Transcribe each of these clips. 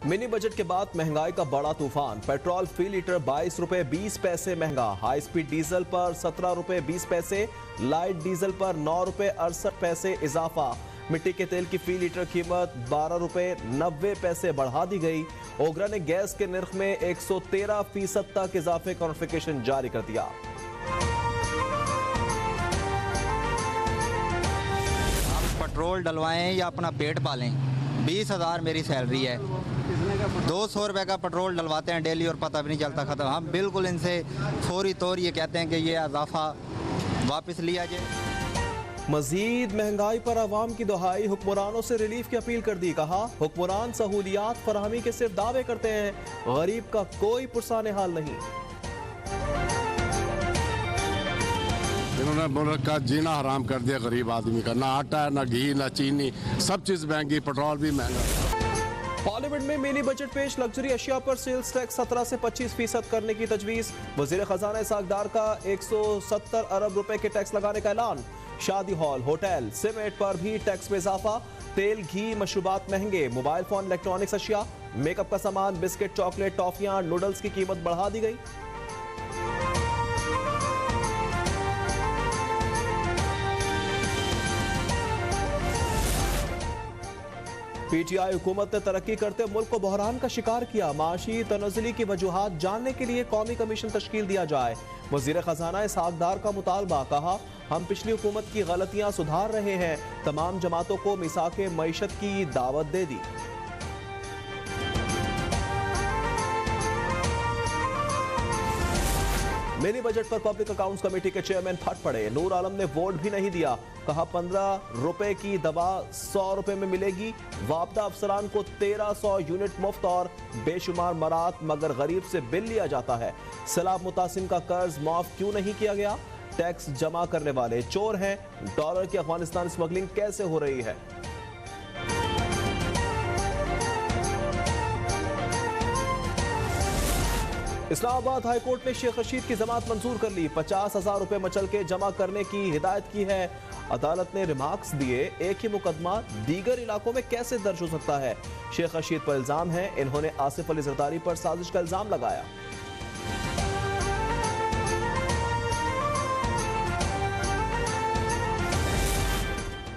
Mini budget के बाद महंगाई का बड़ा तूफान। पेट्रोल फी लीटर 22 रुपए 20 पैसे महंगा। हाई स्पीड डीजल पर 17 रुपए 20 पैसे, लाइट डीजल पर 9 रुपए 68 पैसे इजाफा। मिट्टी के तेल की फी लीटर कीमत 12 रुपए 90 पैसे बढ़ा दी गई। ओगरा ने गैस के निर्ख में 113% तक इजाफे का नोटिफिकेशन जारी कर दिया। आप पेट्रोल डलवाएं या अपना पेट पालें, 20,000 मेरी सैलरी है, 200 रुपये का पेट्रोल डलवाते हैं डेली और पता भी नहीं चलता ख़त्म। हम बिल्कुल इनसे फौरी तौर ये कहते हैं कि ये इजाफा वापस लिया जाए। मजीद महंगाई पर आवाम की दुहाई। हुक्मरानों से रिलीफ की अपील कर दी। कहा, हुक्मरान सहूलियात फराहमी के सिर्फ दावे करते हैं, गरीब का कोई पुरसाने हाल नहीं। इन्होंने मुल्क का जीना हराम कर दिया गरीब आदमी का। ना आटा है, ना घी, ना चीनी, सब चीज़ महंगी, पेट्रोल भी महंगा। पार्लियामेंट में मिनी बजट पेश। लग्जरी अशिया पर सेल्स टैक्स 17 से 25% करने की तजवीज़। वजीर खजाना इसहाक का 170 अरब रुपए के टैक्स लगाने का ऐलान। शादी हॉल, होटल, सीमेंट पर भी टैक्स में इजाफा। तेल, घी, मशरूबात महंगे। मोबाइल फोन, इलेक्ट्रॉनिक्स अशिया, मेकअप का सामान, बिस्किट, चॉकलेट, टॉफियां, नूडल्स की कीमत बढ़ा दी गई। पीटीआई हुकूमत ने तरक्की करते मुल्क को बहरान का शिकार किया। माशी तनज़ुली की वजूहात जानने के लिए कौमी कमीशन तश्कील दिया जाए। वजीर खजाना इसहाक का मुतालबा। कहा, हम पिछली हुकूमत की गलतियां सुधार रहे हैं। तमाम जमातों को मिसाके मईशत की दावत दे दी। मिनी बजट पर पब्लिक अकाउंट्स कमेटी के चेयरमैन फट पड़े। नूर आलम ने वोट भी नहीं दिया। कहा, 15 रुपए की दवा 100 रुपए में मिलेगी। वापदा अफसरान को 1300 यूनिट मुफ्त और बेशुमार मरात, मगर गरीब से बिल लिया जाता है। सैलाब मुतासिम का कर्ज माफ क्यों नहीं किया गया? टैक्स जमा करने वाले चोर हैं। डॉलर की अफगानिस्तान स्मगलिंग कैसे हो रही है? इस्लामाबाद हाई कोर्ट ने शेख रशीद की जमानत मंजूर कर ली। 50,000 रुपए मचल के जमा करने की हिदायत की है। अदालत ने रिमार्क्स दिए, एक ही मुकदमा दीगर इलाकों में कैसे दर्ज हो सकता है? शेख रशीद पर इल्जाम है इन्होंने आसिफ अली जरदारी पर साजिश का इल्जाम लगाया।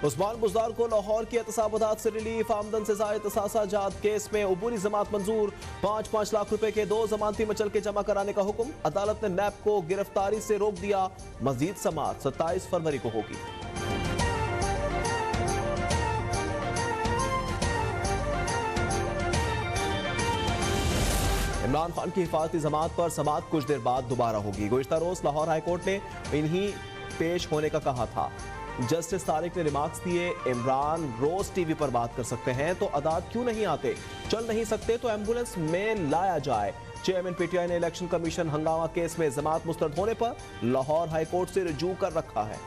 उस्मान बुज़दार को लाहौर की एहतसाबात से रिलीफ। आमदन से ज़ायद तसासाजात केस में अबूरी जमात मंजूर। 5-5 लाख रुपए के 2 जमानती मचल के जमा कराने का हुक्म। अदालत ने नैब को गिरफ्तारी से रोक दिया। मजीद समाअत 27 फरवरी को होगी। इमरान खान की हिफाजती जमात पर समाअत कुछ देर बाद दोबारा होगी। गुज़िश्ता रोज लाहौर हाई कोर्ट ने इन्हीं पेश होने का कहा था। जस्टिस तारिक ने रिमार्क्स दिए, इमरान रोज टीवी पर बात कर सकते हैं तो अदालत क्यों नहीं आते? चल नहीं सकते तो एम्बुलेंस में लाया जाए। चेयरमैन पीटीआई ने इलेक्शन कमीशन हंगामा केस में जमात मुस्तरद होने पर लाहौर हाई कोर्ट से रुजू कर रखा है।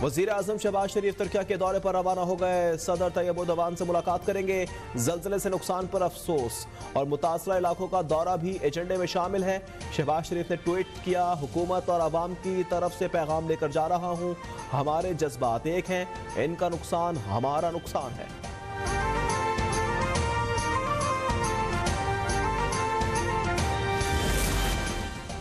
वज़ीर आज़म शहबाज शरीफ तुर्किया के दौरे पर रवाना हो गए। सदर तैयब एर्दोगान से मुलाकात करेंगे। ज़ल्ज़ले से नुकसान पर अफसोस और मुतासरा इलाकों का दौरा भी एजेंडे में शामिल है। शहबाज शरीफ ने ट्वीट किया, हुकूमत और आवाम की तरफ से पैगाम लेकर जा रहा हूँ। हमारे जज्बात एक हैं, इनका नुकसान हमारा नुकसान है।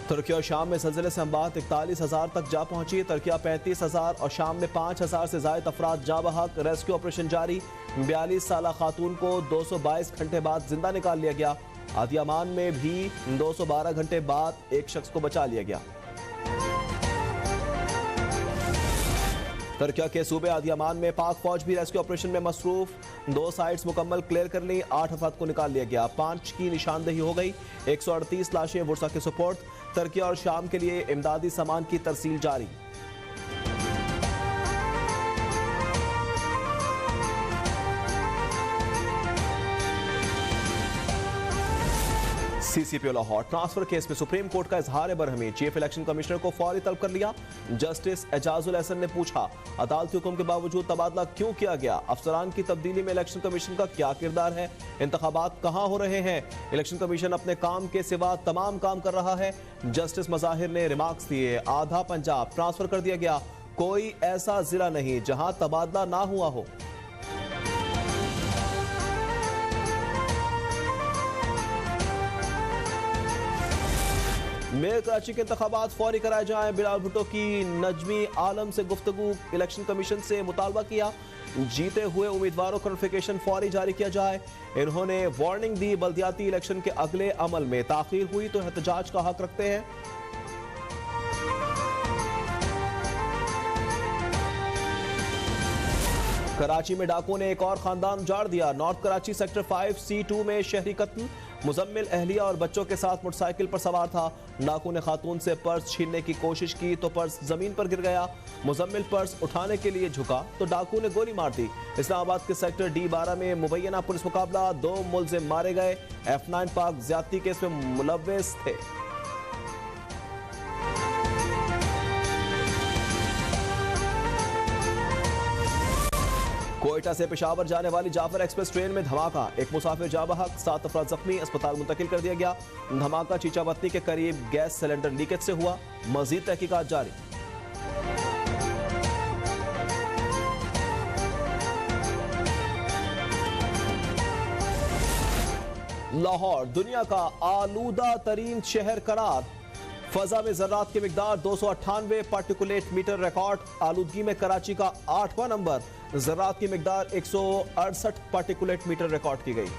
तुर्की और शाम में ज़ल्ज़ले से अंबात 41,000 तक जा पहुंची। तुर्किया 35,000 और शाम में 5,000 से ज़ायद अफराद जा बहक। रेस्क्यू ऑपरेशन जारी। 42 साला खातून को 222 घंटे बाद जिंदा निकाल लिया गया। आदियामान में भी 212 घंटे बाद एक शख्स को बचा लिया गया। तुर्किया के सूबे आदियामान में पाक फौज भी रेस्क्यू ऑपरेशन में मसरूफ। 2 साइट्स मुकम्मल क्लियर कर ली। 8 अफराद को निकाल लिया गया। 5 की निशानदेही हो गई। 138 लाशें वर्सा के सुपुर्द। तुर्की और शाम के लिए इमदादी सामान की तरसील जारी। सीसीपी लाहौर ट्रांसफर केस में सुप्रीम कोर्ट का इजहार बरहमी। चीफ इलेक्शन कमिश्नर को फौरी तलब कर लिया। जस्टिस एजाजुल एहसन ने पूछा, अदालती हुक्म के बावजूद तबादला क्यों किया गया? अफसरान की तब्दीली में इलेक्शन कमीशन का क्या किरदार है? इंतखाबात कहां हो रहे हैं? इलेक्शन कमीशन अपने काम के सिवा तमाम काम कर रहा है। जस्टिस मज़ाहिर ने रिमार्क्स दिए, आधा पंजाब ट्रांसफर कर दिया गया। कोई ऐसा जिला नहीं जहां तबादला ना हुआ हो। मेयर कराची के इंतखाबात फौरी कराए जाएं। बिलाल भुट्टो की नजमी आलम से गुफ्तगू, इलेक्शन कमीशन से मुतालबा किया। जीते हुए उम्मीदवारों का नोटिफिकेशन फौरी जारी किया जाए। इन्होंने वार्निंग दी, बल्दियाती इलेक्शन के अगले अमल में ताखीर हुई तो एहतजाज का हक रखते हैं। कराची में डाकुओं ने एक और खानदान उजाड़ दिया। नॉर्थ कराची सेक्टर 5C2 में शहरी कत्ल। मुजम्मिल अहलिया और बच्चों के साथ मोटरसाइकिल पर सवार था। डाकू ने खातून से पर्स छीनने की कोशिश की तो पर्स जमीन पर गिर गया। मुजम्मिल पर्स उठाने के लिए झुका तो डाकू ने गोली मार दी। इस्लामाबाद के सेक्टर D12 में मुबैना पुलिस मुकाबला, 2 मुलजिम मारे गए। F9 पाक ज्यादती केस में मुलव्विस थे। कोयटा से पेशावर जाने वाली जाफर एक्सप्रेस ट्रेन में धमाका, एक मुसाफिर जाँ बहक, 7 अफराद जख्मी, अस्पताल मुंतकिल कर दिया गया। धमाका चीचावतनी के करीब गैस सिलेंडर लीकेज से हुआ। मजीद तहकीकात जारी। लाहौर दुनिया का आलूदा तरीन शहर करार, फजा में जर्रात की मिकदार 298 पार्टिकुलेट मीटर रिकॉर्ड। आलूदगी में कराची का 8वां नंबर, जर्रात की मिकदार 168 पार्टिकुलेट मीटर रिकॉर्ड की गई।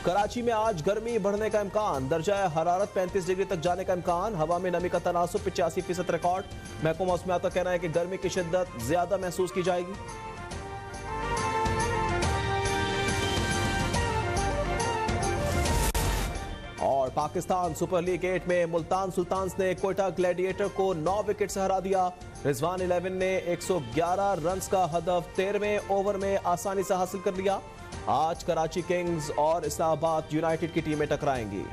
कराची में आज गर्मी बढ़ने का इम्कान, दर्जा हरारत 35 डिग्री तक जाने का इम्कान। हवा में नमी का तनासुब 85% रिकॉर्ड। महकमा मौसमियात का कहना है कि गर्मी की शिद्दत ज्यादा महसूस की जाएगी। और पाकिस्तान सुपर लीग 8 में मुल्तान सुल्तान्स ने कोयटा ग्लैडिएटर को 9 विकेट से हरा दिया। रिजवान 11 ने 111 रन्स का हदफ 13वें ओवर में आसानी से हासिल कर लिया। आज कराची किंग्स और इस्लामाबाद यूनाइटेड की टीमें टकराएंगी।